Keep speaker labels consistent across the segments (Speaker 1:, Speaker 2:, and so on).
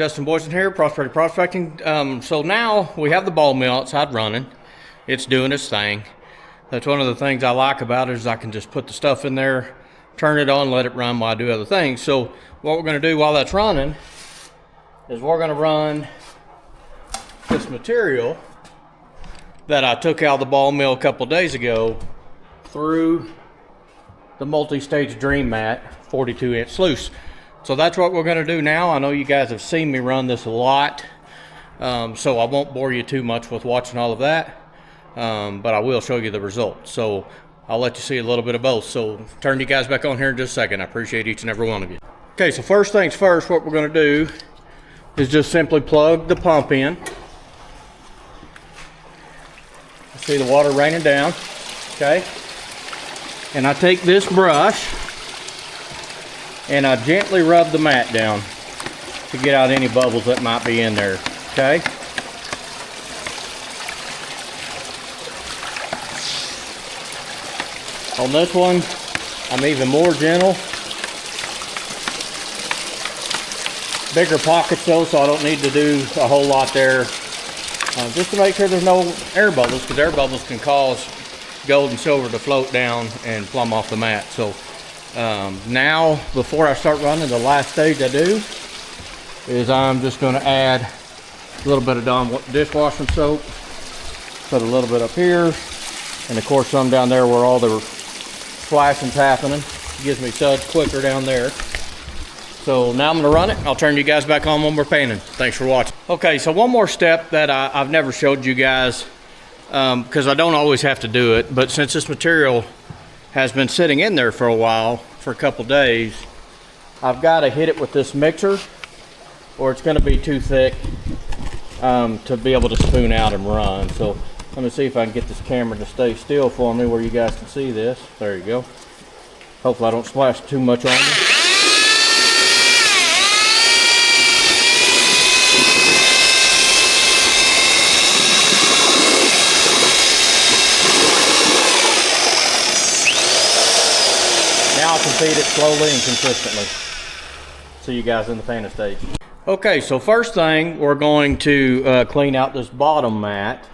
Speaker 1: Justin Boyson here, Prosperity Prospecting. So now we have the ball mill outside running. It's doing its thing. That's one of the things I like about it is I can just put the stuff in there, turn it on, let it run while I do other things. So what we're going to do while that's running is we're going to run this material that I took out of the ball mill a couple days ago through the multi-stage Dream Mat 42-inch sluice. So that's what we're going to do now. I know you guys have seen me run this a lot, so I won't bore you too much with watching all of that, but I will show you the results. So I'll let you see a little bit of both. So turn you guys back on here in just a second. I appreciate each and every one of you. Okay, so first things first, what we're going to do is just simply plug the pump in. See the water raining down, okay? And I take this brush and I gently rub the mat down to get out any bubbles that might be in there, okay? On this one, I'm even more gentle. Bigger pockets though, so I don't need to do a whole lot there. Just to make sure there's no air bubbles, because air bubbles can cause gold and silver to float down and plumb off the mat. So now, before I start running, the last stage I do is I'm just going to add a little bit of Dawn dishwashing soap, put a little bit up here, and of course some down there where all the splashing's happening. It gives me suds quicker down there. So now I'm going to run it. I'll turn you guys back on when we're painting. Thanks for watching. Okay, so one more step that I've never showed you guys, because I don't always have to do it, but since this material has been sitting in there for a while, for a couple days, I've got to hit it with this mixer or it's going to be too thick to be able to spoon out and run. So let me see if I can get this camera to stay still for me where you guys can see this. There you go. Hopefully I don't splash too much on you. Now I can feed it slowly and consistently. See you guys in the painting stage. Okay, so first thing, we're going to clean out this bottom mat.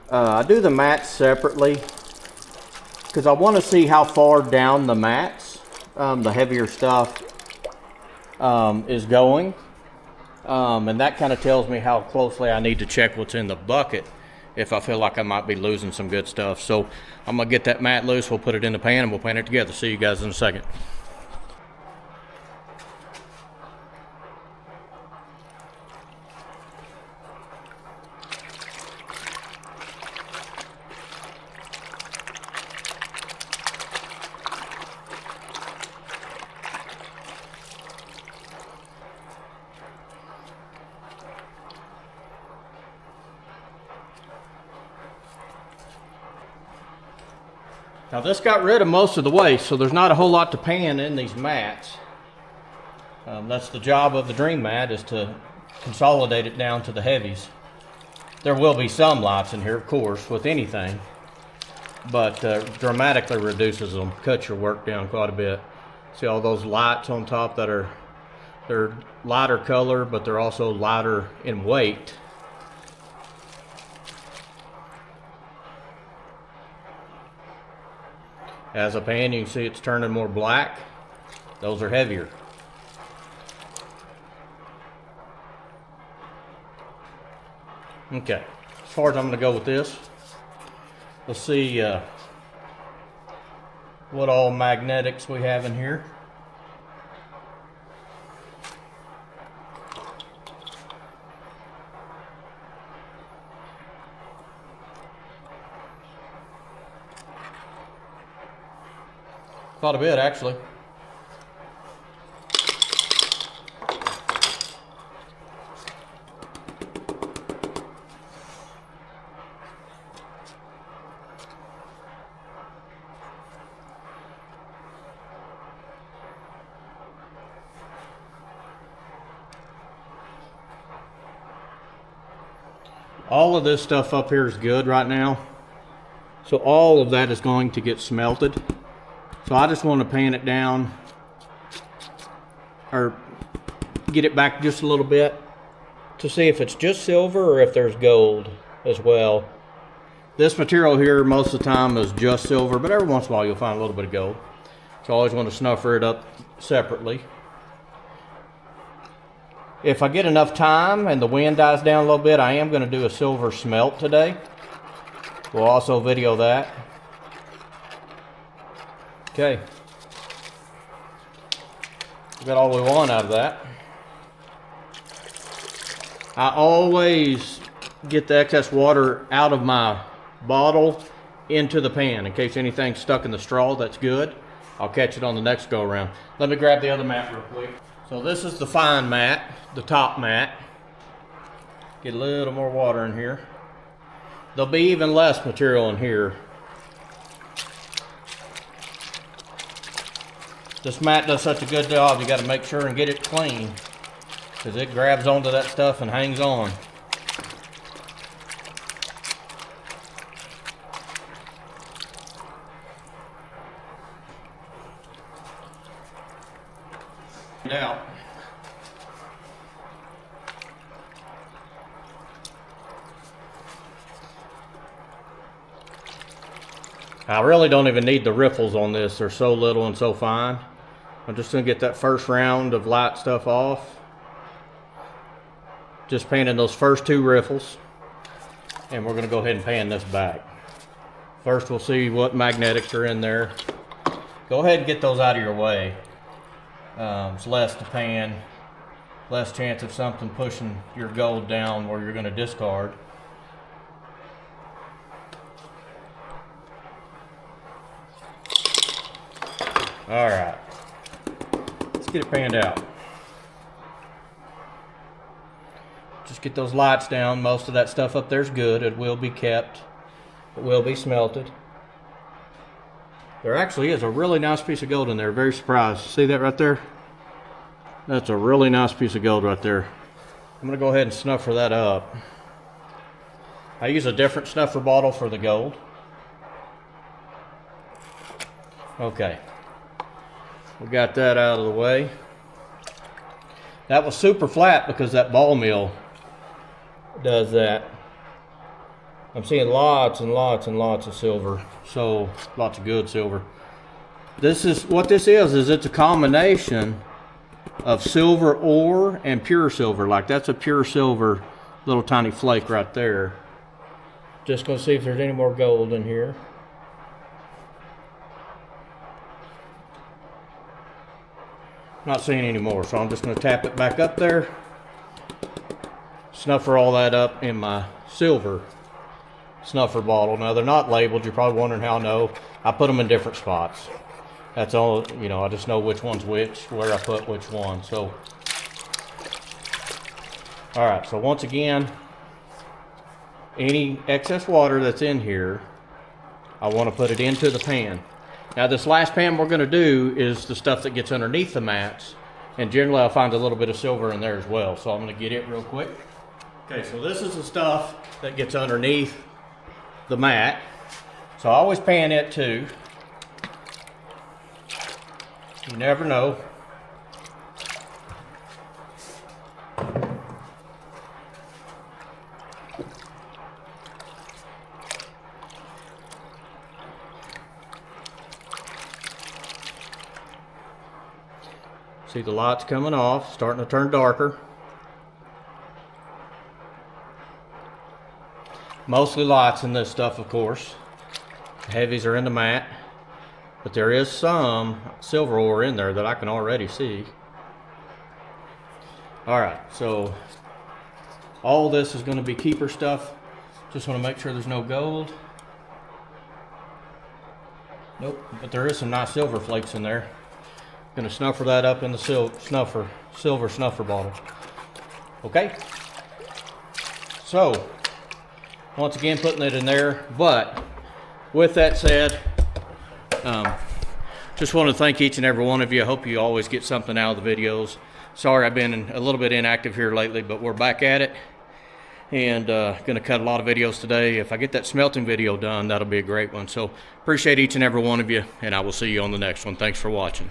Speaker 1: I do the mats separately because I want to see how far down the mats the heavier stuff is going. And that kind of tells me how closely I need to check what's in the bucket if I feel like I might be losing some good stuff. So I'm gonna get that mat loose, we'll put it in the pan and we'll paint it together. See you guys in a second. Now this got rid of most of the waste, so there's not a whole lot to pan in these mats. That's the job of the Dream Mat, is to consolidate it down to the heavies. There will be some lights in here, of course, with anything, but dramatically reduces them, cuts your work down quite a bit. See all those lights on top that they're lighter color, but they're also lighter in weight. As I pan, you can see it's turning more black. Those are heavier. Okay, as far as I'm gonna go with this, let's see what all magnetics we have in here. Quite a bit, actually. All of this stuff up here is good right now. So all of that is going to get smelted. So I just want to pan it down, or get it back just a little bit to see if it's just silver or if there's gold as well. This material here most of the time is just silver, but every once in a while you'll find a little bit of gold. So I always want to snuffer it up separately. If I get enough time and the wind dies down a little bit, I am going to do a silver smelt today. We'll also video that. Okay. We got all we want out of that. I always get the excess water out of my bottle into the pan in case anything's stuck in the straw. That's good. I'll catch it on the next go around. Let me grab the other mat real quick. So this is the fine mat, the top mat. Get a little more water in here. There'll be even less material in here. This mat does such a good job, you got to make sure and get it clean because it grabs onto that stuff and hangs on. Out. I really don't even need the riffles on this. They're so little and so fine. I'm just going to get that first round of light stuff off. Just painting those first two riffles. And we're going to go ahead and pan this back. First we'll see what magnetics are in there. Go ahead and get those out of your way. It's less to pan, less chance of something pushing your gold down where you're going to discard. All right, let's get it panned out. Just get those lights down. Most of that stuff up there is good. It will be kept. It will be smelted. There actually is a really nice piece of gold in there. Very surprised. See that right there? That's a really nice piece of gold right there. I'm going to go ahead and snuffer that up. I use a different snuffer bottle for the gold. Okay. We got that out of the way. That was super flat because that ball mill does that. I'm seeing lots and lots and lots of silver. So, lots of good silver. This is, what this is it's a combination of silver ore and pure silver. Like that's a pure silver little tiny flake right there. Just gonna see if there's any more gold in here. Not seeing any more, so I'm just gonna tap it back up there. Snuffer all that up in my silver snuffer bottle. Now they're not labeled. You're probably wondering how I know. I put them in different spots. That's all, you know, I just know which one's which, where I put which one. So, all right, so once again, any excess water that's in here, I want to put it into the pan. Now this last pan we're going to do is the stuff that gets underneath the mats, and generally I'll find a little bit of silver in there as well. So I'm going to get it real quick. Okay, so this is the stuff that gets underneath the mat. So I always pan it too. You never know. See the lights coming off, starting to turn darker. Mostly lights in this stuff, of course. The heavies are in the mat, but there is some silver ore in there that I can already see. All right, so all this is going to be keeper stuff. Just want to make sure there's no gold. Nope, but there is some nice silver flakes in there. Going to snuffer that up in the silver snuffer bottle. Okay. So, once again, putting it in there. But with that said, just want to thank each and every one of you. I hope you always get something out of the videos. Sorry I've been a little bit inactive here lately, but we're back at it. And going to cut a lot of videos today. If I get that smelting video done, that'll be a great one. So appreciate each and every one of you, and I will see you on the next one. Thanks for watching.